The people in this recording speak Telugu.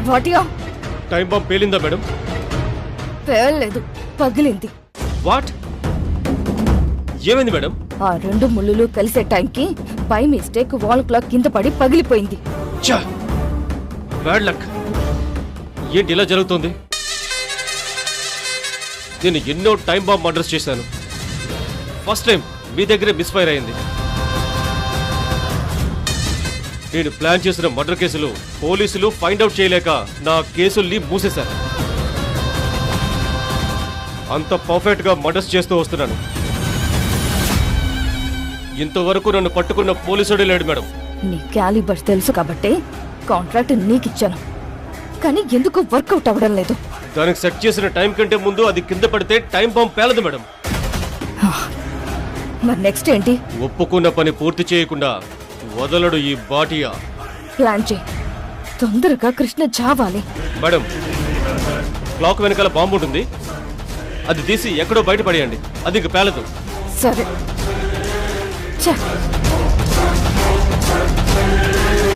వాటియా? టైం బాంబ్ పేలిందా మేడం? పేర్లేదు, పగిలింది. వాట్? ఏమైంది మేడం? ఆ 2 ముళ్ళులు కలిసే టైంకి బై మిస్టేక్ వాల్ క్లాక్ కింద పడి పగిలిపోయింది. Bad luck. ఏంటి ఇలా జరుగుతుంది? నేను ఎన్నో టైం బాంబ్ మర్డర్స్ చేశాను. ఫస్ట్ టైం మీ దగ్గరే మిస్ఫైర్ అయింది. నేను ప్లాన్ చేసిన మర్డర్ కేసులు పోలీసులు ఫైండ్ అవుట్ చేయలేక నా కేసుల్ని మూసేశారు. అంత పర్ఫెక్ట్ గా మర్డర్స్ చేస్తూ వస్తున్నాను. ఇంతవరకు నన్ను పట్టుకున్న పోలీసుడే లేడు మేడం. నీ క్యాలిబర్ తెలుసు కాబట్టే కాంట్రాక్ట్ నీకిచ్చాను, కానీ ఎందుకు వర్కౌట్ అవ్వడం లేదు? దానికి సెట్ చేసిన టైం కంటే ముందు అది కింద పడితే టైం బాంబ్ పేలదు మేడం. మరి నెక్స్ట్ ఏంటి? ఒప్పుకున్న పని పూర్తి చేయకుండా వదలడు ఈ బాటియా. ప్లాన్ చేయి, తొందరగా కృష్ణ చావాలి. మేడం, క్లాక్ వెనకాల బాంబు ఉంటుంది, అది తీసి ఎక్కడో బయట పడేయండి, అది ఇంక పేలదు. సరే.